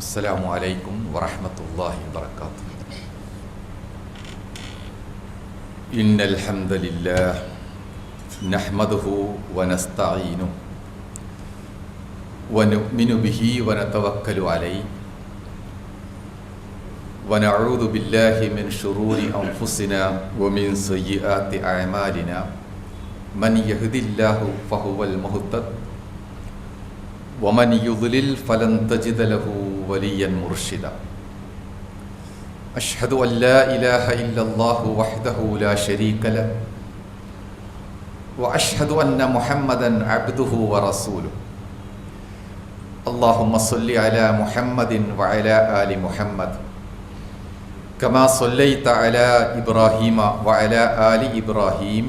അസ്സലാമു അലൈക്കും വറഹ്മത്തുള്ളാഹി വബറകാതുഹു. ഇന്നൽ ഹംദലില്ലാഹ് നഹ്മദുഹു വനസ്തഈനുഹു വനുഅ്മിനു ബിഹി വനതവക്കലു അലൈഹി വനഊദു ബില്ലാഹി മിൻ ശുറൂരി അൻഫുസിനാ വമിൻ സയ്യിആതി അഅമാലിനാ മൻ യഹ്ദില്ലാഹു ഫഹുവൽ മുഹ്തദ് വമൻ യുദ്ലിൽ ഫലൻ തജിദ ലഹു വലിയൻ മുർഷിദ. അഷ്ഹദു അൻ ലാ ഇലാഹ ഇല്ലല്ലാഹു വഹ്ദഹു ലാ ശരീക ലഹു വഅഷ്ഹദു അന്ന മുഹമ്മദൻ അബ്ദുഹു വറസൂലുഹു. അല്ലാഹുമ്മ സ്വല്ലി അലാ മുഹമ്മദിൻ വഅലാ ആലി മുഹമ്മദ് കമാ സ്വല്ലൈത അലാ ഇബ്രാഹീമ വഅലാ ആലി ഇബ്രാഹീം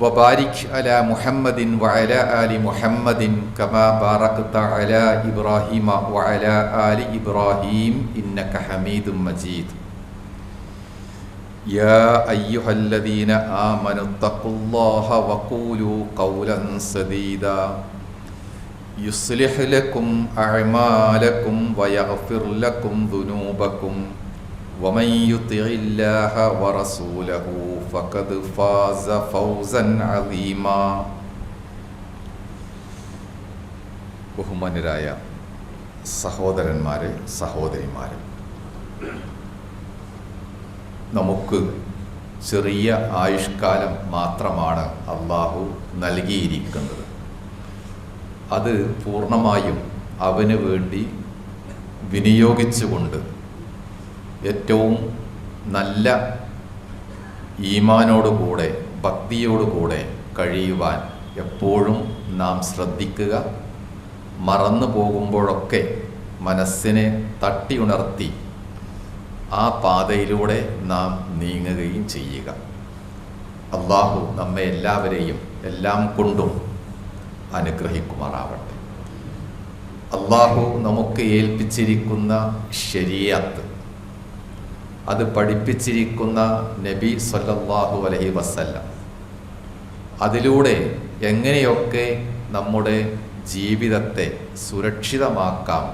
വബാരിക് അലാ മുഹമ്മദിൻ വഅലാ ആലി മുഹമ്മദിൻ കമാ ബാറക്ത അലാ ഇബ്രാഹീമ വഅലാ ആലി ഇബ്രാഹീം ഇന്നക ഹമീദും മജീദ്. യാ അയ്യുഹല്ലദീന ആമനു തഖുല്ലാഹ വഖൂലു ഖൗലൻ സദീദാ യുസ്ലിഹ് ലക്കും അഅമാലക്കും വയഗ്ഫിർ ലക്കും ദുനൂബക്കും വമൻ യുതിഇല്ലാഹ വറസൂലഹു ഫഖദ് ഫാസ ഫൗസൻ അളീമാ. ബഹുമാന്യരായ സഹോദരന്മാരെ, സഹോദരിമാരെ, നമുക്ക് ചെറിയ ആയുഷ്കാലം മാത്രമാണ് അള്ളാഹു നൽകിയിരിക്കുന്നത്. അത് പൂർണ്ണമായും അവന് വേണ്ടി വിനിയോഗിച്ചുകൊണ്ട് ഏറ്റവും നല്ല ഈമാനോടുകൂടെ ഭക്തിയോടുകൂടെ കഴിയുവാൻ എപ്പോഴും നാം ശ്രദ്ധിക്കുക. മറന്നു പോകുമ്പോഴൊക്കെ മനസ്സിനെ തട്ടിയുണർത്തി ആ പാതയിലൂടെ നാം നീങ്ങുകയും ചെയ്യുക. അള്ളാഹു നമ്മെ എല്ലാവരെയും എല്ലാം കൊണ്ടും അനുഗ്രഹിക്കുമാറാവട്ടെ. അള്ളാഹു നമുക്ക് ഏൽപ്പിച്ചിരിക്കുന്ന ശരീഅത്ത്, അത് പഠിപ്പിച്ചിരിക്കുന്ന നബി സല്ലല്ലാഹു അലൈഹി വസല്ലം, അതിലൂടെ എങ്ങനെയൊക്കെ നമ്മുടെ ജീവിതത്തെ സുരക്ഷിതമാക്കാം,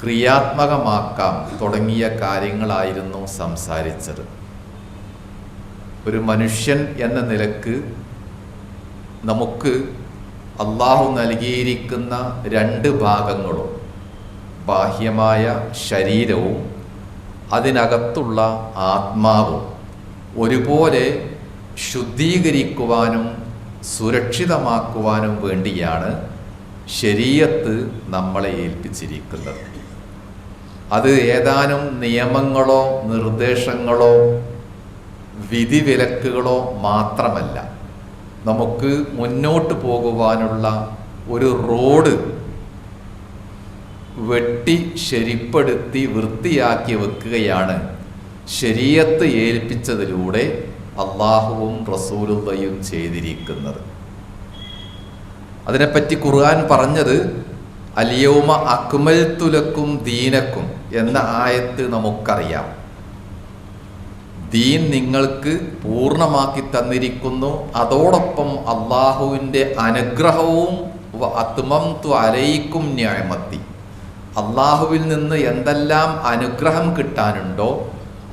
ക്രിയാത്മകമാക്കാം തുടങ്ങിയ കാര്യങ്ങളായിരുന്നു സംസാരിച്ചത്. ഒരു മനുഷ്യൻ എന്ന നിലക്ക് നമുക്ക് അള്ളാഹു നൽകിയിരിക്കുന്ന രണ്ട് ഭാഗങ്ങളും, ബാഹ്യമായ ശരീരവും അതിനകത്തുള്ള ആത്മാവും ഒരുപോലെ ശുദ്ധീകരിക്കുവാനും സുരക്ഷിതമാക്കുവാനും വേണ്ടിയാണ് ശരീഅത്ത് നമ്മളെ ഏൽപ്പിച്ചിരിക്കുന്നത്. അത് ഏതാനും നിയമങ്ങളോ നിർദ്ദേശങ്ങളോ വിധിവിലക്കുകളോ മാത്രമല്ല, നമുക്ക് മുന്നോട്ട് പോകുവാനുള്ള ഒരു റോഡ് വെട്ടി ശരിപ്പെടുത്തി വൃത്തിയാക്കി വെക്കുകയാണ് ശരീഅത്ത് ഏൽപ്പിച്ചതിലൂടെ അള്ളാഹുവും റസൂലുള്ളയും ചെയ്തിരിക്കുന്നത്. അതിനെപ്പറ്റി ഖുർആൻ പറഞ്ഞത് അൽയൗമ അക്മൽതു ലക്കും ദീനക്കും എന്ന ആയത്ത് നമുക്കറിയാം. ദീൻ നിങ്ങൾക്ക് പൂർണ്ണമാക്കി തന്നിരിക്കുന്നു, അതോടൊപ്പം അള്ളാഹുവിൻ്റെ അനുഗ്രഹവും അത്മംതു അലൈക്കും നിഅമത്തി, അള്ളാഹുവിൽ നിന്ന് എന്തെല്ലാം അനുഗ്രഹം കിട്ടാനുണ്ടോ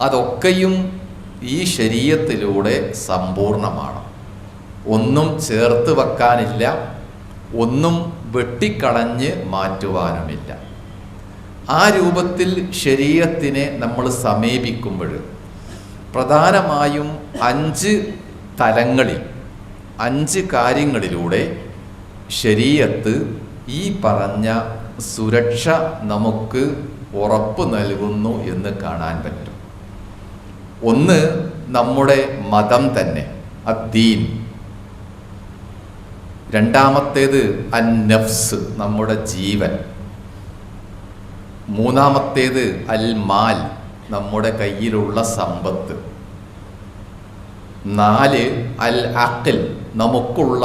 അതൊക്കെയും ഈ ശരീഅത്തിലൂടെ സമ്പൂർണമാണ്. ഒന്നും ചേർത്ത് വെക്കാനില്ല, ഒന്നും വെട്ടിക്കളഞ്ഞ് മാറ്റുവാനുമില്ല. ആ രൂപത്തിൽ ശരീഅത്തിനെ നമ്മൾ സമീപിക്കുമ്പോൾ പ്രധാനമായും 5 തലങ്ങളിൽ 5 കാര്യങ്ങളിലൂടെ ശരീഅത്ത് ഈ പറഞ്ഞ സുരക്ഷ നമുക്ക് ഉറപ്പ് നൽകുന്നു എന്ന് കാണാൻ പറ്റും. ഒന്ന്, നമ്മുടെ മതം തന്നെ, അദ്ദീൻ. രണ്ടാമത്തേത് അൻ-നഫ്സ്, നമ്മുടെ ജീവൻ. മൂന്നാമത്തേത് അൽ-മാൽ, നമ്മുടെ കയ്യിലുള്ള സമ്പത്ത്. 4 അൽ-അഖ്ൽ, നമുക്കുള്ള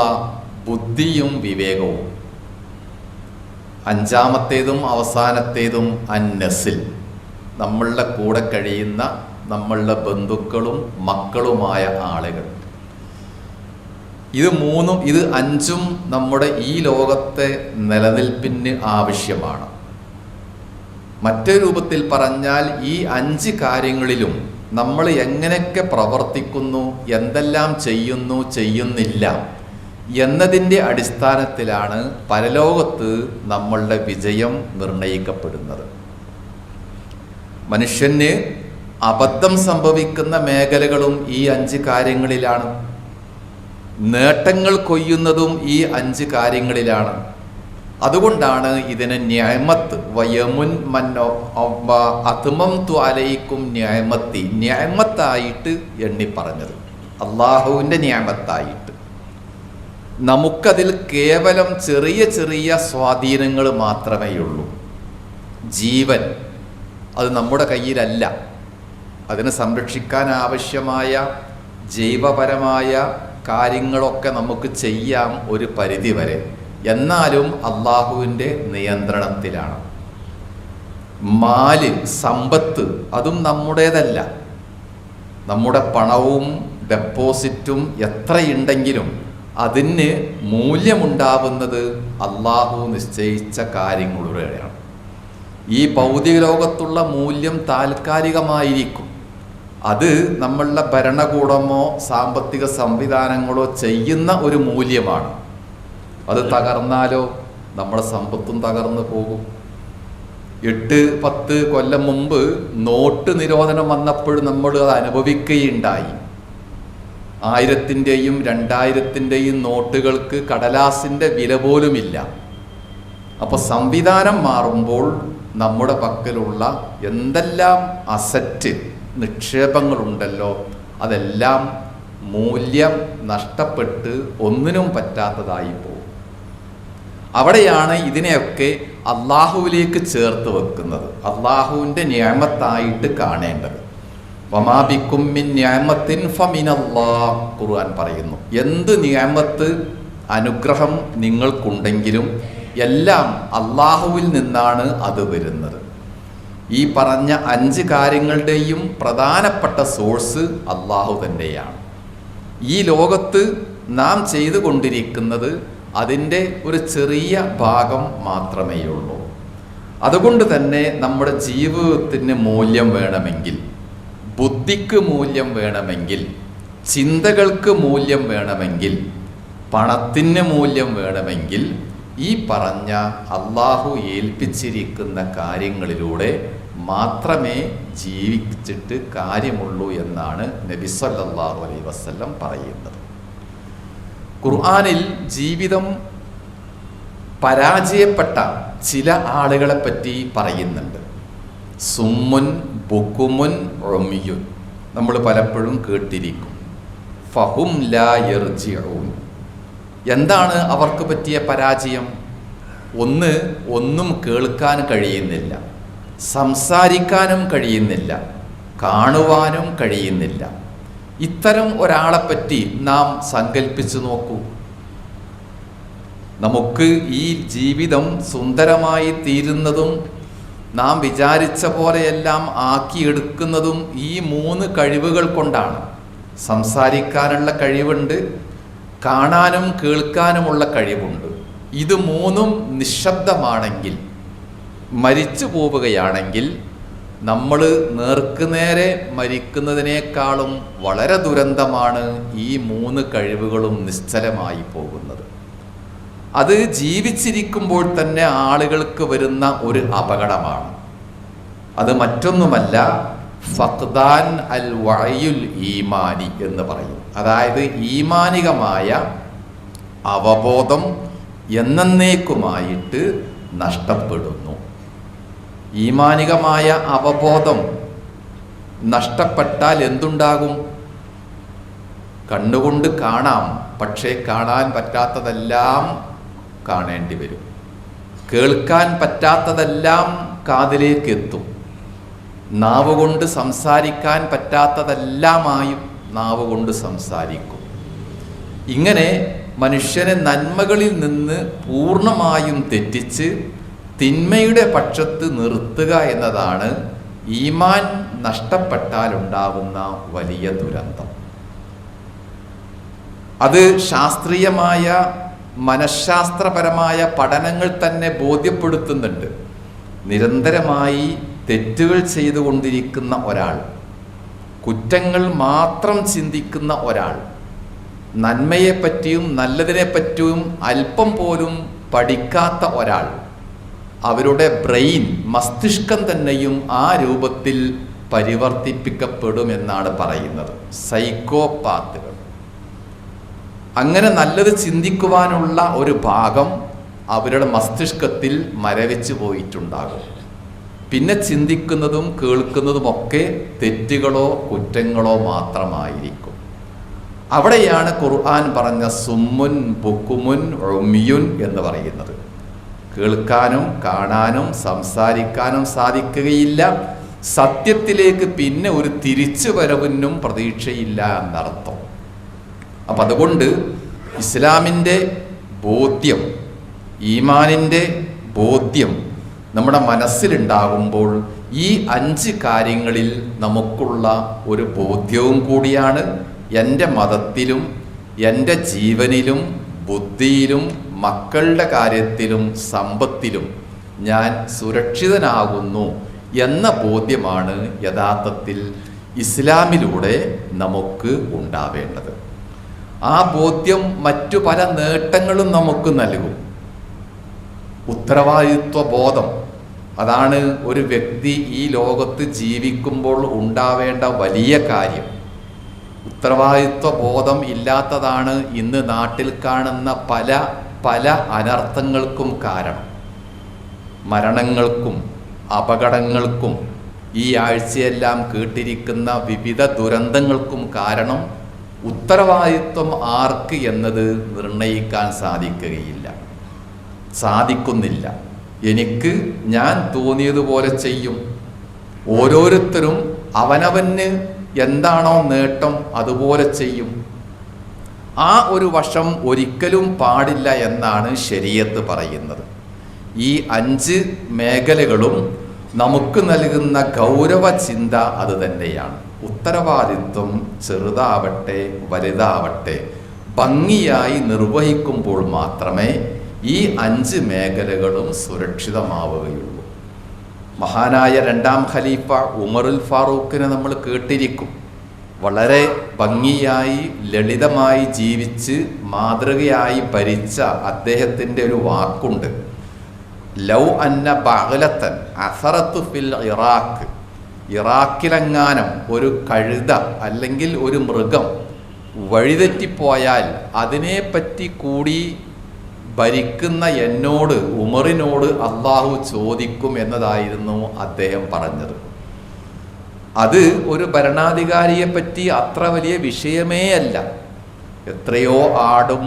ബുദ്ധിയും വിവേകവും. 5ാമത്തേതും അവസാനത്തേതും അൻ-നസ്ൽ, നമ്മളുടെ കൂടെ കഴിയുന്ന നമ്മളുടെ ബന്ധുക്കളും മക്കളുമായ ആളുകൾ. ഇത് അഞ്ചും നമ്മുടെ ഈ ലോകത്തെ നിലനിൽപ്പിന് ആവശ്യമാണ്. മറ്റൊരു രൂപത്തിൽ പറഞ്ഞാൽ ഈ 5 കാര്യങ്ങളിലും നമ്മൾ എങ്ങനെയൊക്കെ പ്രവർത്തിക്കുന്നു, എന്തെല്ലാം ചെയ്യുന്നില്ല എന്നതിൻ്റെ അടിസ്ഥാനത്തിലാണ് പരലോകത്ത് നമ്മളുടെ വിജയം നിർണയിക്കപ്പെടുന്നത്. മനുഷ്യന് അബദ്ധം സംഭവിക്കുന്ന മേഖലകളും ഈ 5 കാര്യങ്ങളിലാണ്. നേട്ടങ്ങൾ കൊയ്യുന്നതും ഈ 5 കാര്യങ്ങളിലാണ്. അതുകൊണ്ടാണ് ഇതിനെ ന്യായമത്ത് അത്മംതു അലൈക്കും ന്യായമത്തായിട്ട് എണ്ണി പറഞ്ഞത്, അള്ളാഹുവിൻ്റെ ന്യായമത്തായിട്ട്. നമുക്കതിൽ കേവലം ചെറിയ ചെറിയ സ്വാധീനങ്ങൾ മാത്രമേ ഉള്ളൂ. ജീവൻ അത് നമ്മുടെ കയ്യിലല്ല. അതിനെ സംരക്ഷിക്കാൻ ആവശ്യമായ ജൈവപരമായ കാര്യങ്ങളൊക്കെ നമുക്ക് ചെയ്യാം ഒരു പരിധി വരെ. എന്നാലും അള്ളാഹുവിൻ്റെ നിയന്ത്രണത്തിലാണ്. മാല്, സമ്പത്ത് അതും നമ്മുടേതല്ല. നമ്മുടെ പണവും ഡെപ്പോസിറ്റും എത്രയുണ്ടെങ്കിലും അതിന് മൂല്യമുണ്ടാവുന്നത് അള്ളാഹു നിശ്ചയിച്ച കാര്യങ്ങളുടെയാണ്. ഈ ഭൗതിക ലോകത്തുള്ള മൂല്യം താൽക്കാലികമായിരിക്കും. അത് നമ്മളുടെ ഭരണകൂടമോ സാമ്പത്തിക സംവിധാനങ്ങളോ ചെയ്യുന്ന ഒരു മൂല്യമാണ്. അത് തകർന്നാലോ നമ്മുടെ സമ്പത്തും തകർന്നു പോകും. 8-10 കൊല്ലം മുമ്പ് നോട്ട് നിരോധനം വന്നപ്പോൾ നമ്മൾ അത് അനുഭവിക്കുകയുണ്ടായി. 1000-ൻ്റെയും 2000-ൻ്റെയും നോട്ടുകൾക്ക് കടലാസിൻ്റെ വില പോലുമില്ല. അപ്പോൾ സംവിധാനം മാറുമ്പോൾ നമ്മുടെ പക്കലുള്ള എന്തെല്ലാം അസറ്റ് നിക്ഷേപങ്ങളുണ്ടല്ലോ അതെല്ലാം മൂല്യം നഷ്ടപ്പെട്ട് ഒന്നിനും പറ്റാത്തതായി പോകും. അവിടെയാണ് ഇതിനെയൊക്കെ അള്ളാഹുവിലേക്ക് ചേർത്ത് വെക്കുന്നത്, അള്ളാഹുവിൻ്റെ നിഅമത്തായിട്ട് കാണേണ്ടത്. വമാ ബിക്കും മിൻ നിഅമത്തിൻ ഫമിനല്ലാഹ്, ഖുർആൻ പറയുന്നു. എന്ത് നിഅമത്ത്, അനുഗ്രഹം നിങ്ങൾക്കുണ്ടെങ്കിലും എല്ലാം അള്ളാഹുവിൽ നിന്നാണ് അത് വരുന്നത്. ഈ പറഞ്ഞ 5 കാര്യങ്ങളുടെയും പ്രധാനപ്പെട്ട സോഴ്സ് അള്ളാഹു തന്നെയാണ്. ഈ ലോകത്ത് നാം ചെയ്തുകൊണ്ടിരിക്കുന്നത് അതിൻ്റെ ഒരു ചെറിയ ഭാഗം മാത്രമേ ഉള്ളൂ. അതുകൊണ്ട് തന്നെ നമ്മുടെ ജീവിതത്തിന് മൂല്യം വേണമെങ്കിൽ, ബുദ്ധിക്ക് മൂല്യം വേണമെങ്കിൽ, ചിന്തകൾക്ക് മൂല്യം വേണമെങ്കിൽ, പണത്തിന് മൂല്യം വേണമെങ്കിൽ ഈ പറഞ്ഞ അള്ളാഹു ഏൽപ്പിച്ചിരിക്കുന്ന കാര്യങ്ങളിലൂടെ മാത്രമേ ജീവിച്ചിട്ട് കാര്യമുള്ളൂ എന്നാണ് നബി സല്ലല്ലാഹു അലൈഹി വസല്ലം പറയുന്നത്. ഖുർആനിൽ ജീവിതം പരാജയപ്പെട്ട ചില ആളുകളെ പറ്റി പറയുന്നുണ്ട്. സുമ്മുൻ ബുക്കുമുൻ ഉമിയുൻ, നമ്മൾ പലപ്പോഴും കേട്ടിരിക്കും. ഫഹും ലാ യർജിഊൻ. എന്താണ് അവർക്ക് പറ്റിയ പരാജയം? ഒന്നും കേൾക്കാൻ കഴിയുന്നില്ല, സംസാരിക്കാനും കഴിയുന്നില്ല, കാണുവാനും കഴിയുന്നില്ല. ഇത്തരം ഒരാളെപ്പറ്റി നാം സങ്കല്പിച്ചു നോക്കൂ. നമുക്ക് ഈ ജീവിതം സുന്ദരമായി തീരുന്നതും നാം വിചാരിച്ച പോലെയെല്ലാം ആക്കിയെടുക്കുന്നതും ഈ 3 കഴിവുകൾ കൊണ്ടാണ്. സംസാരിക്കാനുള്ള കഴിവുണ്ട്, കാണാനും കേൾക്കാനുമുള്ള കഴിവുണ്ട്. ഇത് 3ഉം നിശബ്ദമാണെങ്കിൽ, മരിച്ചു പോവുകയാണെങ്കിൽ നമ്മൾ നേർക്കുനേരെ മരിക്കുന്നതിനേക്കാളും വളരെ ദുരന്തമാണ് ഈ 3 കഴിവുകളും നിശ്ചലമായി പോകുന്നത്. അത് ജീവിച്ചിരിക്കുമ്പോൾ തന്നെ ആളുകൾക്ക് വരുന്ന ഒരു അപകടമാണ്. അത് മറ്റൊന്നുമല്ല, ഫഖ്ദാൻ അൽ വഅയുൽ ഈമാനി എന്ന് പറയും. അതായത് ഈമാനികമായ അവബോധം എന്നേക്കുമായിട്ട് നഷ്ടപ്പെടുന്നു. ഈമാനികമായ അവബോധം നഷ്ടപ്പെട്ടാൽ എന്തുണ്ടാകും? കണ്ണുകൊണ്ട് കാണാം, പക്ഷേ കാണാൻ പറ്റാത്തതെല്ലാം കാണേണ്ടി വരും. കേൾക്കാൻ പറ്റാത്തതെല്ലാം കാതിലേക്ക് എത്തും. നാവ് കൊണ്ട് സംസാരിക്കാൻ പറ്റാത്തതെല്ലാമായും നാവ് കൊണ്ട് സംസാരിക്കും. ഇങ്ങനെ മനുഷ്യനെ നന്മകളിൽ നിന്ന് പൂർണ്ണമായും തെറ്റിച്ച് തിന്മയുടെ പക്ഷത്ത് നിർത്തുക എന്നതാണ് ഈമാൻ നഷ്ടപ്പെട്ടാൽ ഉണ്ടാകുന്ന വലിയ ദുരന്തം. അത് ശാസ്ത്രീയമായ മനഃശാസ്ത്രപരമായ പഠനങ്ങൾ തന്നെ ബോധ്യപ്പെടുത്തുന്നുണ്ട്. നിരന്തരമായി തെറ്റുകൾ ചെയ്തുകൊണ്ടിരിക്കുന്ന ഒരാൾ, കുറ്റങ്ങൾ മാത്രം ചിന്തിക്കുന്ന ഒരാൾ, നന്മയെപ്പറ്റിയും നല്ലതിനെപ്പറ്റിയും അല്പം പോലും പഠിക്കാത്ത ഒരാൾ, അവരുടെ ബ്രെയിൻ, മസ്തിഷ്കം തന്നെയും ആ രൂപത്തിൽ പരിവർത്തിപ്പിക്കപ്പെടുമെന്നാണ് പറയുന്നത്. സൈക്കോപാത്തുകൾ. അങ്ങനെ നല്ലത് ചിന്തിക്കുവാനുള്ള ഒരു ഭാഗം അവരുടെ മസ്തിഷ്കത്തിൽ മരവിച്ചു പോയിട്ടുണ്ടാകും. പിന്നെ ചിന്തിക്കുന്നതും കേൾക്കുന്നതുമൊക്കെ തെറ്റുകളോ കുറ്റങ്ങളോ മാത്രമായിരിക്കും. അവിടെയാണ് ഖുർആൻ പറഞ്ഞ സുമ്മുൻ ബുക്കുമുൻ ഉമിയുൻ എന്ന് പറയുന്നത്. കേൾക്കാനും കാണാനും സംസാരിക്കാനും സാധിക്കുകയില്ല, സത്യത്തിലേക്ക് പിന്നെ ഒരു തിരിച്ചു വരവിനും പ്രതീക്ഷയില്ല എന്നർത്ഥം. അപ്പം അതുകൊണ്ട് ഇസ്ലാമിൻ്റെ ബോധ്യം, ഈമാനിൻ്റെ ബോധ്യം നമ്മുടെ മനസ്സിലുണ്ടാകുമ്പോൾ ഈ 5 കാര്യങ്ങളിൽ നമുക്കുള്ള ഒരു ബോധ്യവും കൂടിയാണ് എൻ്റെ മതത്തിലും എൻ്റെ ജീവനിലും ബുദ്ധിയിലും മക്കളുടെ കാര്യത്തിലും സമ്പത്തിലും ഞാൻ സുരക്ഷിതനാകുന്നു എന്ന ബോധ്യമാണ് യഥാർത്ഥത്തിൽ ഇസ്ലാമിലൂടെ നമുക്ക് ഉണ്ടാവേണ്ടത്. ആ ബോധ്യം മറ്റു പല നേട്ടങ്ങളും നമുക്ക് നൽകും. ഉത്തരവാദിത്വ ബോധം, അതാണ് ഒരു വ്യക്തി ഈ ലോകത്ത് ജീവിക്കുമ്പോൾ ഉണ്ടാവേണ്ട വലിയ കാര്യം. ഉത്തരവാദിത്വ ബോധം ഇല്ലാത്തതാണ് ഇന്ന് നാട്ടിൽ കാണുന്ന പല അനർത്ഥങ്ങൾക്കും കാരണം. മരണങ്ങൾക്കും അപകടങ്ങൾക്കും ഈ ആഴ്ചയെല്ലാം കേട്ടിരിക്കുന്ന വിവിധ ദുരന്തങ്ങൾക്കും കാരണം ഉത്തരവാദിത്വം ആർക്ക് എന്നത് നിർണയിക്കാൻ സാധിക്കുന്നില്ല. എനിക്ക് ഞാൻ തോന്നിയതുപോലെ ചെയ്യും. ഓരോരുത്തരും അവനവന് എന്താണോ നേട്ടം അതുപോലെ ചെയ്യും. ആ ഒരു വശം ഒരിക്കലും പാടില്ല എന്നാണ് ശരീഅത്ത് പറയുന്നത്. ഈ 5 മേഖലകളും നമുക്ക് നൽകുന്ന ഗൗരവ ചിന്ത അത് തന്നെയാണ്. ഉത്തരവാദിത്വം ചെറുതാവട്ടെ വലുതാവട്ടെ ഭംഗിയായി നിർവഹിക്കുമ്പോൾ മാത്രമേ ഈ 5 മേഖലകളും സുരക്ഷിതമാവുകയുള്ളൂ. മഹാനായ 2ാം ഖലീഫ ഉമറുൽ ഫാറൂഖിനെ നമ്മൾ കേട്ടിരിക്കും. വളരെ ഭംഗിയായി ലളിതമായി ജീവിച്ച് മാതൃകയായി ഭരിച്ച അദ്ദേഹത്തിൻ്റെ ഒരു വാക്കുണ്ട്. ലൗ അന്ന ബഅലതൻ അസറത്തു ഫിൽ ഇറാഖ്, ഇറാഖിലെങ്ങാനും ഒരു കഴുത അല്ലെങ്കിൽ ഒരു മൃഗം വഴിതെറ്റിപ്പോയാൽ അതിനെപ്പറ്റി കൂടി ഭരിക്കുന്ന എന്നോട്, ഉമറിനോട് അള്ളാഹു ചോദിക്കും എന്നതായിരുന്നു അദ്ദേഹം പറഞ്ഞത്. അത് ഒരു ഭരണാധികാരിയെ പറ്റി അത്ര വലിയ വിഷയമേ അല്ല. എത്രയോ ആടും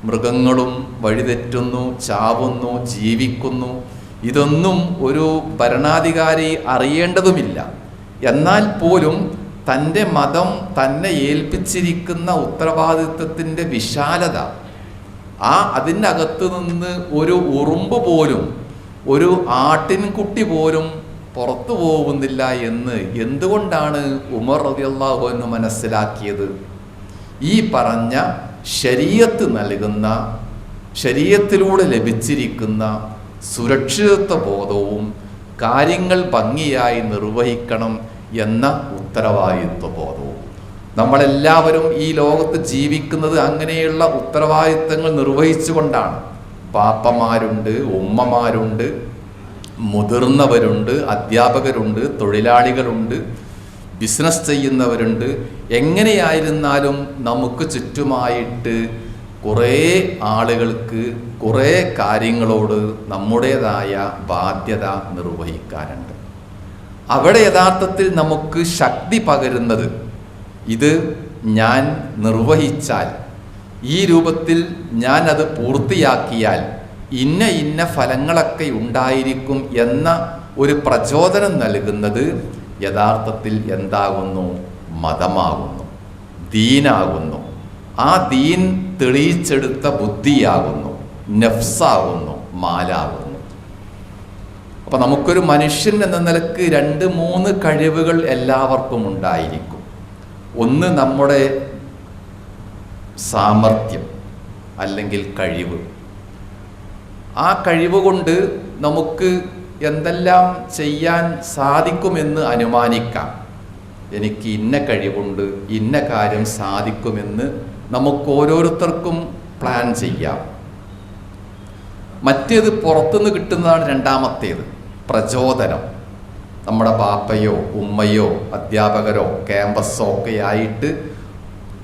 മൃഗങ്ങളും വഴിതെറ്റുന്നു, ചാവുന്നു, ജീവിക്കുന്നു. ഇതൊന്നും ഒരു ഭരണാധികാരി അറിയേണ്ടതുമില്ല. എന്നാൽ പോലും തൻ്റെ മതം തന്നെ ഏൽപ്പിച്ചിരിക്കുന്ന ഉത്തരവാദിത്വത്തിൻ്റെ വിശാലത, അതിനകത്ത് നിന്ന് ഒരു ഉറുമ്പ് പോലും, ഒരു ആട്ടിൻകുട്ടി പോലും പുറത്തു പോകുന്നില്ല എന്ന് എന്തുകൊണ്ടാണ് ഉമർ റളിയല്ലാഹു അൻഹു മനസ്സിലാക്കിയത്? ഈ പറഞ്ഞ ശരീഅത്ത് നൽകുന്ന, ശരീഅത്തിലൂടെ ലഭിച്ചിരിക്കുന്ന സുരക്ഷിതത്വ ബോധവും കാര്യങ്ങൾ ഭംഗിയായി നിർവഹിക്കണം എന്ന ഉത്തരവാദിത്വ ബോധവും. നമ്മളെല്ലാവരും ഈ ലോകത്ത് ജീവിക്കുന്നത് അങ്ങനെയുള്ള ഉത്തരവാദിത്തങ്ങൾ നിർവഹിച്ചുകൊണ്ടാണ്. പാപ്പമാരുണ്ട്, ഉമ്മമാരുണ്ട്, മുതിർന്നവരുണ്ട്, അധ്യാപകരുണ്ട്, തൊഴിലാളികളുണ്ട്, ബിസിനസ് ചെയ്യുന്നവരുണ്ട്. എങ്ങനെയായിരുന്നാലും നമുക്ക് ചുറ്റുമായിട്ട് കുറേ ആളുകൾക്ക് കുറേ കാര്യങ്ങളോട് നമ്മുടേതായ ബാധ്യത നിർവഹിക്കാനുണ്ട്. അവിടെ യഥാർത്ഥത്തിൽ നമുക്ക് ശക്തി പകരുന്നത് ഇത് ഞാൻ നിർവഹിച്ചാൽ, ഈ രൂപത്തിൽ ഞാൻ അത് പൂർത്തിയാക്കിയാൽ ഇന്ന ഫലങ്ങളൊക്കെ ഉണ്ടായിരിക്കും എന്ന ഒരു പ്രചോദനം നൽകുന്നത് യഥാർത്ഥത്തിൽ എന്താകുന്നു? മതമാകുന്നു, ദീനാകുന്നു. ആ ദീൻ തെളിയിച്ചെടുത്ത ബുദ്ധിയാകുന്നു, നഫ്സാകുന്നു, മാലാകുന്നു. അപ്പം നമുക്കൊരു മനുഷ്യൻ എന്ന നിലക്ക് 2-3 കഴിവുകൾ എല്ലാവർക്കും ഉണ്ടായിരിക്കും. ഒന്ന് നമ്മുടെ സാമർഥ്യം അല്ലെങ്കിൽ കഴിവ്. ആ കഴിവ് കൊണ്ട് നമുക്ക് എന്തെല്ലാം ചെയ്യാൻ സാധിക്കുമെന്ന് അനുമാനിക്കാം. എനിക്ക് ഇന്ന കഴിവുണ്ട്, ഇന്ന കാര്യം സാധിക്കുമെന്ന് നമുക്ക് ഓരോരുത്തർക്കും പ്ലാൻ ചെയ്യാം. മറ്റേത് പുറത്തുനിന്ന് കിട്ടുന്നതാണ് രണ്ടാമത്തേത്, പ്രചോദനം. നമ്മുടെ ബാപ്പയോ ഉമ്മയോ അധ്യാപകരോ ക്യാമ്പസോ ഒക്കെ ആയിട്ട്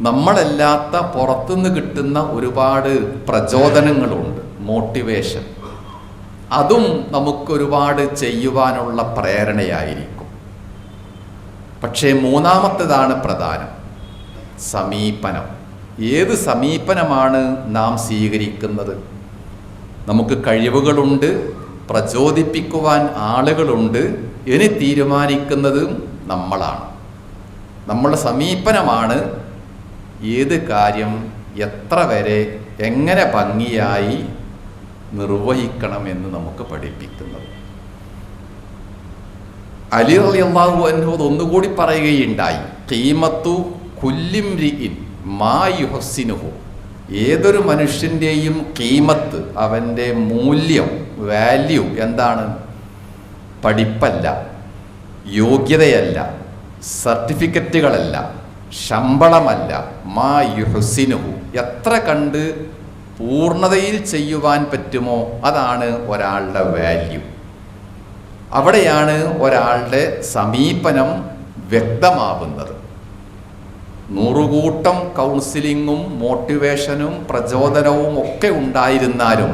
നമ്മളല്ലാത്ത പുറത്തുനിന്ന് കിട്ടുന്ന ഒരുപാട് പ്രചോദനങ്ങളുണ്ട്, മോട്ടിവേഷൻ. അതും നമുക്കൊരുപാട് ചെയ്യുവാനുള്ള പ്രേരണയായിരിക്കും. പക്ഷേ മൂന്നാമത്തേതാണ് പ്രധാനം, സമീപനം. ഏത് സമീപനമാണ് നാം സ്വീകരിക്കുന്നത്? നമുക്ക് കഴിവുകളുണ്ട്, പ്രചോദിപ്പിക്കുവാൻ ആളുകളുണ്ട്, ഇനി തീരുമാനിക്കുന്നതും നമ്മളാണ്. നമ്മളുടെ സമീപനമാണ് ഏത് കാര്യം എത്ര വരെ എങ്ങനെ ഭംഗിയായി നിർവഹിക്കണമെന്ന് നമുക്ക് പഠിപ്പിക്കുന്നത്. അലി റളിയല്ലാഹു അൻഹു ഒന്നുകൂടി പറയുകയുണ്ടായി, ഖീമത്തു കുല്ലിംരിഇൻ മാ യുഹ്സിനുഹു. ഏതൊരു മനുഷ്യൻ്റെയും ഖീമത്ത്, അവൻ്റെ മൂല്യം, വാല്യൂ എന്താണ്? പഠിപ്പല്ല, യോഗ്യതയല്ല, സർട്ടിഫിക്കറ്റുകളല്ല, ശമ്പളമല്ല, മാ യുഹ്സിനുഹു. എത്ര കണ്ട് പൂർണ്ണതയിൽ ചെയ്യുവാൻ പറ്റുമോ അതാണ് ഒരാളുടെ വാല്യൂ. അവിടെയാണ് ഒരാളുടെ സമീപനം വ്യക്തമാവുന്നത്. നൂറുകൂട്ടം കൗൺസിലിങ്ങും മോട്ടിവേഷനും പ്രചോദനവും ഒക്കെ ഉണ്ടായിരുന്നാലും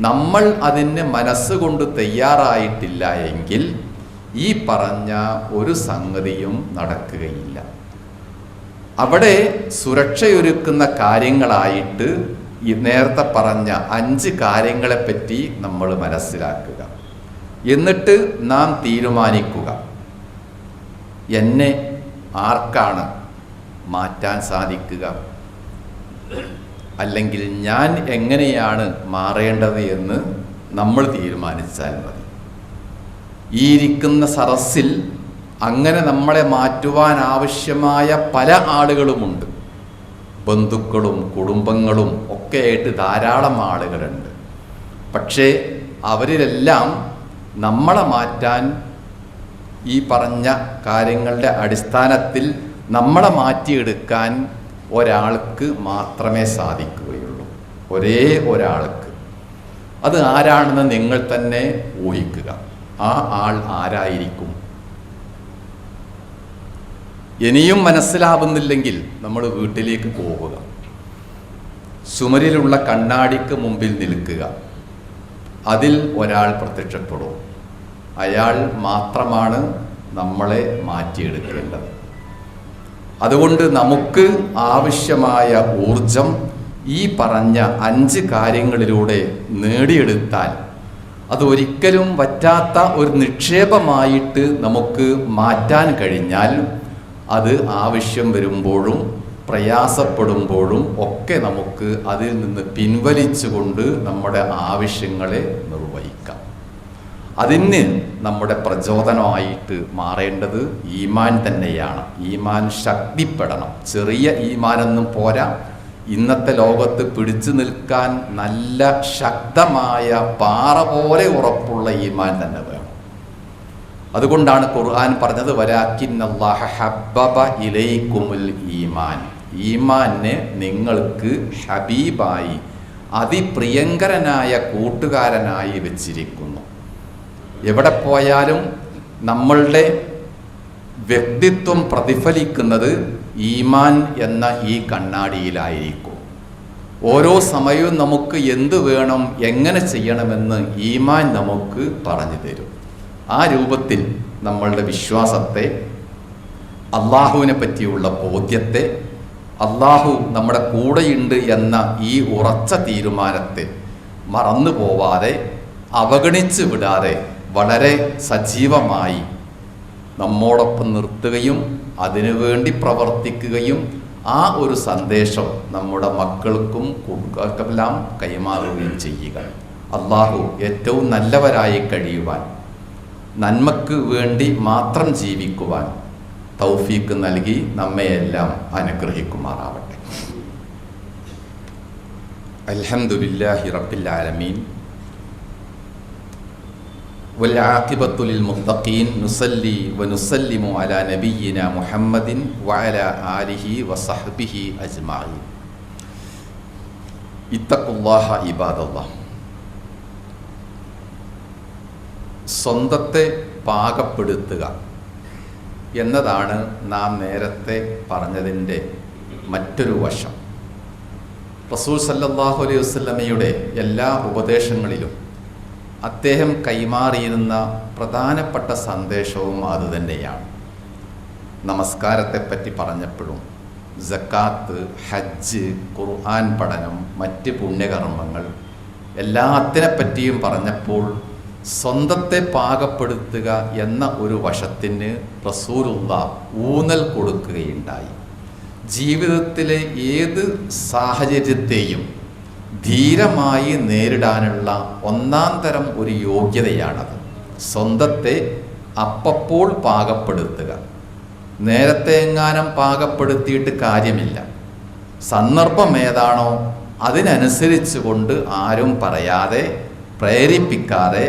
നമ്മൾ അതിന് മനസ്സുകൊണ്ട് തയ്യാറായിട്ടില്ല എങ്കിൽ ഈ പറഞ്ഞ ഒരു സംഗതിയും നടക്കുകയില്ല. അവിടെ സുരക്ഷയൊരുക്കുന്ന കാര്യങ്ങളായിട്ട് ഈ നേരത്തെ പറഞ്ഞ 5 കാര്യങ്ങളെപ്പറ്റി നമ്മൾ മനസ്സിലാക്കുക. എന്നിട്ട് നാം തീരുമാനിക്കുക, എന്നെ ആർക്കാണ് മാറ്റാൻ സാധിക്കുക, അല്ലെങ്കിൽ ഞാൻ എങ്ങനെയാണ് മാറേണ്ടത് എന്ന് നമ്മൾ തീരുമാനിച്ചാൽ മതി. ഈ ഇരിക്കുന്ന സദസ്സിൽ അങ്ങനെ നമ്മളെ മാറ്റുവാൻ ആവശ്യമായ പല ആളുകളുമുണ്ട്. ബന്ധുക്കളും കുടുംബങ്ങളും ഒക്കെ ആയിട്ട് ധാരാളം ആളുകളുണ്ട്. പക്ഷേ അവരിലെല്ലാം നമ്മളെ മാറ്റാൻ ഈ പറഞ്ഞ കാര്യങ്ങളുടെ അടിസ്ഥാനത്തിൽ നമ്മളെ മാറ്റിയെടുക്കാൻ ഒരാൾക്ക് മാത്രമേ സാധിക്കുകയുള്ളൂ, ഒരേ ഒരാൾക്ക്. അത് ആരാണെന്ന് നിങ്ങൾ തന്നെ ഊഹിക്കുക. ആ ആൾ ആരായിരിക്കും? ഇനിയും മനസ്സിലാവുന്നില്ലെങ്കിൽ നമ്മൾ വീട്ടിലേക്ക് പോവുക, ചുമരിലുള്ള കണ്ണാടിക്ക് മുമ്പിൽ നിൽക്കുക. അതിൽ ഒരാൾ പ്രത്യക്ഷപ്പെടും. അയാൾ മാത്രമാണ് നമ്മളെ മാറ്റിയെടുക്കേണ്ടത്. അതുകൊണ്ട് നമുക്ക് ആവശ്യമായ ഊർജം ഈ പറഞ്ഞ 5 കാര്യങ്ങളിലൂടെ നേടിയെടുത്താൽ അതൊരിക്കലും വറ്റാത്ത ഒരു നിക്ഷേപമായിട്ട് നമുക്ക് മാറ്റാൻ കഴിഞ്ഞാൽ അത് ആവശ്യം വരുമ്പോഴും പ്രയാസപ്പെടുമ്പോഴും ഒക്കെ നമുക്ക് അതിൽ നിന്ന് പിൻവലിച്ചുകൊണ്ട് നമ്മുടെ ആവശ്യങ്ങളെ നിർവഹിക്കാം. അതിന് നമ്മുടെ പ്രചോദനമായിട്ട് മാറേണ്ടത് ഈമാൻ തന്നെയാണ്. ഈമാൻ ശക്തിപ്പെടണം. ചെറിയ ഈമാനൊന്നും പോരാ. ഇന്നത്തെ ലോകത്ത് പിടിച്ചു നിൽക്കാൻ നല്ല ശക്തമായ പാറ പോലെ ഉറപ്പുള്ള ഈമാൻ തന്നെ വേണം. അതുകൊണ്ടാണ് ഖുർആൻ പറഞ്ഞത്, വലാകിന്നല്ലാഹ ഹബ്ബബ ഇലൈക്കുമുൽ ഈമാൻ. ഈമാനെ നിങ്ങൾക്ക് ഹബീബായി, അതിപ്രിയങ്കരനായ കൂട്ടുകാരനായി വെച്ചിരിക്കുന്നു. എവിടെ പോയാലും നമ്മളുടെ വ്യക്തിത്വം പ്രതിഫലിക്കുന്നത് ഈമാൻ എന്ന ഈ കണ്ണാടിയിലായിരിക്കും. ഓരോ സമയവും നമുക്ക് എന്ത് വേണം, എങ്ങനെ ചെയ്യണമെന്ന് ഈമാൻ നമുക്ക് പറഞ്ഞു തരും. ആ രൂപത്തിൽ നമ്മളുടെ വിശ്വാസത്തെ, അള്ളാഹുവിനെ പറ്റിയുള്ള ബോധ്യത്തെ, അള്ളാഹു നമ്മുടെ കൂടെയുണ്ട് എന്ന ഈ ഉറച്ച തീരുമാനത്തെ മറന്നു പോവാതെ, അവഗണിച്ച് വിടാതെ വളരെ സജീവമായി നമ്മോടൊപ്പം നിർത്തുകയും അതിനുവേണ്ടി പ്രവർത്തിക്കുകയും ആ ഒരു സന്ദേശം നമ്മുടെ മക്കൾക്കും കുടുംബർക്കെല്ലാം കൈമാറുകയും ചെയ്യുക. അള്ളാഹു ഏറ്റവും നല്ലവരായി കഴിയുവാൻ, നന്മക്ക് വേണ്ടി മാത്രം ജീവിക്കുവാൻ തൗഫീക്ക് നൽകി നമ്മയെല്ലാം അനുഗ്രഹിക്കുമാറാവട്ടെ. അൽഹംദുലില്ലാഹി റബ്ബിൽ ആലമീൻ വൽ ആഖിബത്തു ലിൽ മുത്തഖീൻ നുസല്ലി വനുസല്ലിമു അലാ നബിയ്യിനാ മുഹമ്മദിൻ വഅലാ ആലിഹി വസഹ്ബിഹി അജ്മഈൻ. ഇത്തഖുല്ലാഹ ഇബാദല്ലാഹ്. സ്വന്തത്തെ പാകപ്പെടുത്തുക എന്നതാണ് നാം നേരത്തെ പറഞ്ഞതിൻ്റെ മറ്റൊരു വശം. റസൂൽ സല്ലല്ലാഹു അലൈഹി വസല്ലമയുടെ എല്ലാ ഉപദേശങ്ങളിലും അദ്ദേഹം കൈമാറിയിരുന്ന പ്രധാനപ്പെട്ട സന്ദേശവും അതുതന്നെയാണ്. നമസ്കാരത്തെപ്പറ്റി പറഞ്ഞപ്പോഴും സക്കാത്ത്, ഹജ്ജ്, ഖുർആൻ പഠനം, മറ്റ് പുണ്യകർമ്മങ്ങൾ എല്ലാത്തിനെപ്പറ്റിയും പറഞ്ഞപ്പോൾ സ്വന്തത്തെ പാകപ്പെടുത്തുക എന്ന ഒരു വശത്തിന് റസൂലുള്ളാഹ് ഊന്നൽ കൊടുക്കുകയുണ്ടായി. ജീവിതത്തിലെ ഏത് സാഹചര്യത്തെയും ധീരമായി നേരിടാനുള്ള ഒന്നാം തരം ഒരു യോഗ്യതയാണത്. സ്വന്തത്തെ അപ്പപ്പോൾ പാകപ്പെടുത്തുക. നേരത്തെ എങ്ങാനും പാകപ്പെടുത്തിയിട്ട് കാര്യമില്ല. സന്ദർഭം ഏതാണോ അതിനനുസരിച്ച് കൊണ്ട് ആരും പറയാതെ പ്രേരിപ്പിക്കാതെ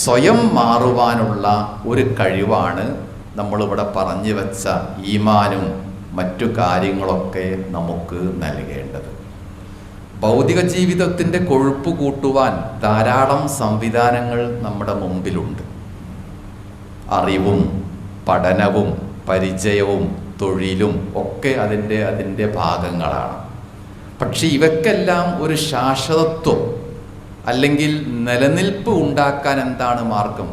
സ്വയം മാറുവാനുള്ള ഒരു കഴിവാണ് നമ്മളിവിടെ പറഞ്ഞു വെച്ച ഈമാനും മറ്റു കാര്യങ്ങളൊക്കെ നമുക്ക് നൽകേണ്ടത്. ഭൗതിക ജീവിതത്തിൻ്റെ കൊഴുപ്പ് കൂട്ടുവാൻ ധാരാളം സംവിധാനങ്ങൾ നമ്മുടെ മുമ്പിലുണ്ട്. അറിവും പഠനവും പരിചയവും തൊഴിലും ഒക്കെ അതിൻ്റെ ഭാഗങ്ങളാണ്. പക്ഷെ ഇവയ്ക്കെല്ലാം ഒരു ശാശ്വതത്വം അല്ലെങ്കിൽ നിലനിൽപ്പ് ഉണ്ടാക്കാൻ എന്താണ് മാർഗം?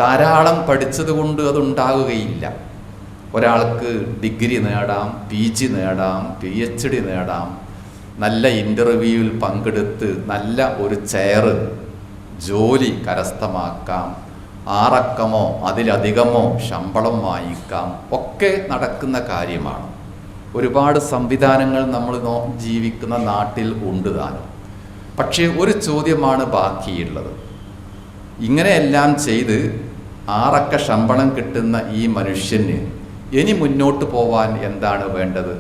ധാരാളം പഠിച്ചത് കൊണ്ട് അതുണ്ടാകുകയില്ല. ഒരാൾക്ക് ഡിഗ്രി നേടാം, PG നേടാം, PhD നേടാം, നല്ല ഇൻ്റർവ്യൂവിൽ പങ്കെടുത്ത് നല്ല ഒരു ചെയറ് ജോലി കരസ്ഥമാക്കാം, 6 അക്കമോ അതിലധികമോ ശമ്പളം വാങ്ങിക്കാം, ഒക്കെ നടക്കുന്ന കാര്യമാണ്. ഒരുപാട് സംവിധാനങ്ങൾ നമ്മൾ ജീവിക്കുന്ന നാട്ടിൽ ഉണ്ട് താനും. പക്ഷേ ഒരു ചോദ്യമാണ് ബാക്കിയുള്ളത്. ഇങ്ങനെയെല്ലാം ചെയ്ത് 6 അക്ക ശമ്പളം കിട്ടുന്ന ഈ മനുഷ്യന് ഇനി മുന്നോട്ട് പോവാൻ എന്താണ് വേണ്ടത്?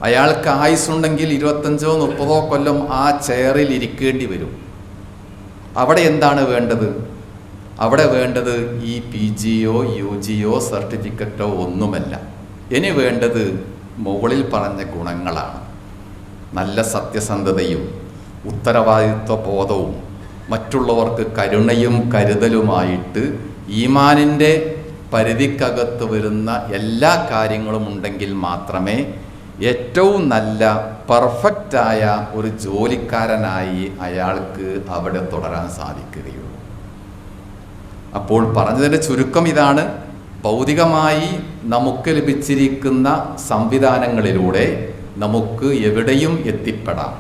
അയാൾക്ക് ആയുസ്സുണ്ടെങ്കിൽ 25 30 കൊല്ലം ആ ചെയറിൽ ഇരിക്കേണ്ടി വരും. അവിടെ എന്താണ് വേണ്ടത്? അവിടെ വേണ്ടത് ഈ PGയോ UGയോ സർട്ടിഫിക്കറ്റോ ഒന്നുമല്ല. ഇനി വേണ്ടത് മുകളിൽ പറഞ്ഞ ഗുണങ്ങളാണ്. നല്ല സത്യസന്ധതയും ഉത്തരവാദിത്വ ബോധവും മറ്റുള്ളവർക്ക് കരുണയും കരുതലുമായിട്ട് ഈമാനിൻ്റെ പരിധിക്കകത്ത് വരുന്ന എല്ലാ കാര്യങ്ങളും ഉണ്ടെങ്കിൽ മാത്രമേ ഏറ്റവും നല്ല പെർഫെക്റ്റായ ഒരു ജോലിക്കാരനായി അയാൾക്ക് അവിടെ തുടരാൻ സാധിക്കുകയുള്ളൂ. അപ്പോൾ പറഞ്ഞതിൻ്റെ ചുരുക്കം ഇതാണ്: ഭൗതികമായി നമുക്ക് ലഭിച്ചിരിക്കുന്ന സംവിധാനങ്ങളിലൂടെ നമുക്ക് എവിടെയും എത്തിപ്പെടാം.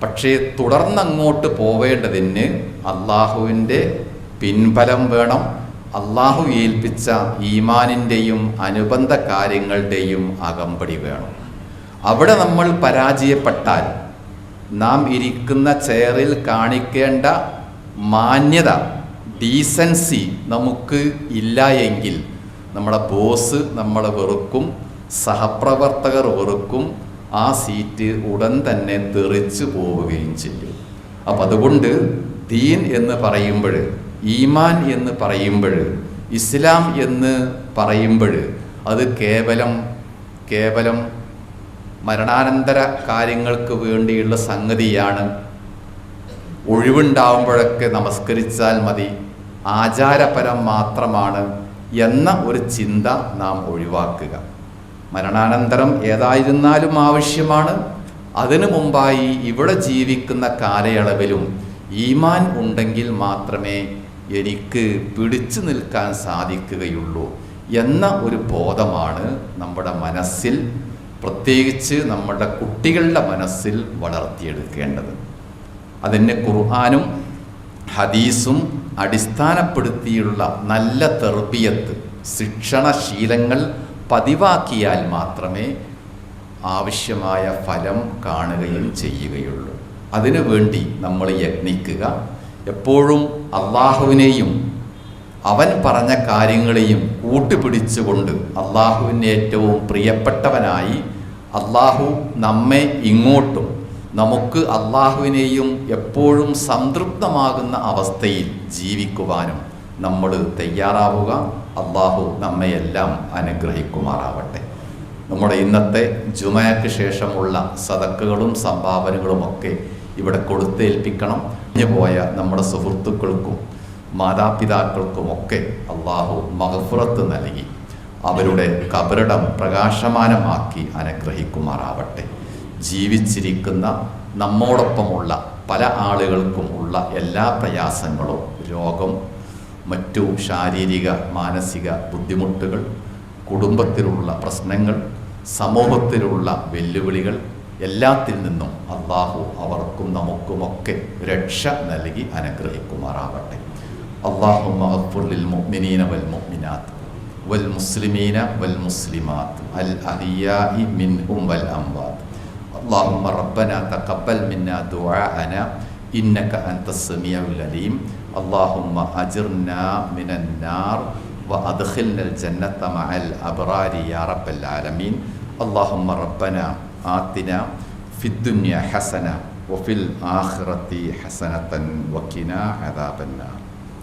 പക്ഷേ തുടർന്നങ്ങോട്ട് പോവേണ്ടതിന് അള്ളാഹുവിൻ്റെ പിൻബലം വേണം. അള്ളാഹു ഏൽപ്പിച്ച ഈമാനിൻ്റെയും അനുബന്ധ കാര്യങ്ങളുടെയും അകമ്പടി വേണം. അവിടെ നമ്മൾ പരാജയപ്പെട്ടാൽ നാം ഇരിക്കുന്ന ചെയറിൽ കാണിക്കേണ്ട മാന്യത, ഡീസൻസി നമുക്ക് ഇല്ല എങ്കിൽ നമ്മുടെ ബോസ് നമ്മളെ വെറുക്കും, സഹപ്രവർത്തകർ വെറുക്കും, ആ സീറ്റ് ഉടൻ തന്നെ തെറിച്ചു പോവുകയും ചെയ്യും. അപ്പം അതുകൊണ്ട് ദീൻ എന്ന് പറയുമ്പോൾ, ഈമാൻ എന്ന് പറയുമ്പോൾ, ഇസ്ലാം എന്ന് പറയുമ്പോൾ അത് കേവലം മരണാനന്തര കാര്യങ്ങൾക്ക് വേണ്ടിയുള്ള സംഗതിയാണ്. ഒഴിവുണ്ടാവുമ്പോഴൊക്കെ നമസ്കരിച്ചാൽ മതി, ആചാരപരം മാത്രമാണ് എന്ന ഒരു ചിന്ത നാം ഒഴിവാക്കുക. മരണാനന്തരം ഏതായിരുന്നാലും ആവശ്യമാണ്. അതിനു മുമ്പായി ഇവിടെ ജീവിക്കുന്ന കാലയളവിലും ഈമാൻ ഉണ്ടെങ്കിൽ മാത്രമേ എനിക്ക് പിടിച്ചു നിൽക്കാൻ സാധിക്കുകയുള്ളൂ എന്ന ഒരു ബോധമാണ് നമ്മുടെ മനസ്സിൽ, പ്രത്യേകിച്ച് നമ്മുടെ കുട്ടികളുടെ മനസ്സിൽ വളർത്തിയെടുക്കേണ്ടത്. അതിന് ഖുർആനും ഹദീസും അടിസ്ഥാനപ്പെടുത്തിയുള്ള നല്ല തർബിയത്ത്, ശിക്ഷണശീലങ്ങൾ പതിവാക്കിയാൽ മാത്രമേ ആവശ്യമായ ഫലം കാണുകയും ചെയ്യുകയുള്ളൂ. അതിനുവേണ്ടി നമ്മൾ യത്നിക്കുക. എപ്പോഴും അള്ളാഹുവിനെയും അവൻ പറഞ്ഞ കാര്യങ്ങളെയും കൂട്ടുപിടിച്ചുകൊണ്ട് അള്ളാഹുവിന് ഏറ്റവും പ്രിയപ്പെട്ടവനായി, അള്ളാഹു നമ്മെ ഇങ്ങോട്ടും നമുക്ക് അള്ളാഹുവിനെയും എപ്പോഴും സംതൃപ്തമാകുന്ന അവസ്ഥയിൽ ജീവിക്കുവാനും നമ്മൾ തയ്യാറാവുക. അള്ളാഹു നമ്മയെല്ലാം അനുഗ്രഹിക്കുമാറാവട്ടെ. നമ്മുടെ ഇന്നത്തെ ജുമയ്ക്ക് ശേഷമുള്ള സദക്കകളും സംഭാവനകളുമൊക്കെ ഇവിടെ കൊടുത്തേൽപ്പിക്കണം. പോയ നമ്മുടെ സുഹൃത്തുക്കൾക്കും മാതാപിതാക്കൾക്കുമൊക്കെ അള്ളാഹു മഗ്ഫിറത്ത് നൽകി അവരുടെ കബറിടം പ്രകാശമാനമാക്കി അനുഗ്രഹിക്കുമാറാവട്ടെ. ജീവിച്ചിരിക്കുന്ന നമ്മോടൊപ്പമുള്ള പല ആളുകൾക്കും ഉള്ള എല്ലാ പ്രയാസങ്ങളും, രോഗം, മറ്റു ശാരീരിക മാനസിക ബുദ്ധിമുട്ടുകൾ, കുടുംബത്തിലുള്ള പ്രശ്നങ്ങൾ, സമൂഹത്തിലുള്ള വെല്ലുവിളികൾ എല്ലാത്തിൽ നിന്നും അള്ളാഹു അവർക്കും നമുക്കുമൊക്കെ രക്ഷ നൽകി അനുഗ്രഹിക്കുമാറാവട്ടെ. അല്ലാഹുമ്മ അഗ്ഫിർ ലിൽ മുഅ്മിനീന വൽ മുഅ്മിനാത്ത് വൽ മുസ്ലിമീന വൽ മുസ്ലിമാത്ത് അൽ അഹ്യാഇ മിൻഹും വൽ അംവാത്ത്. അല്ലാഹുമ്മ റബ്ബനാ തഖബ്ബൽ മിന്നാ ദുആഅനാ ഇന്നക അൻതസ് സമീഉൽ അലീം. അല്ലാഹുമ്മ അജിർനാ മിനൻ നാർ وأدخلنا الجنة مع الأبرار يا رب العالمين. اللهم ربنا آتنا في الدنيا حسنة وفي الآخرة حسنة وقنا عذاب النار.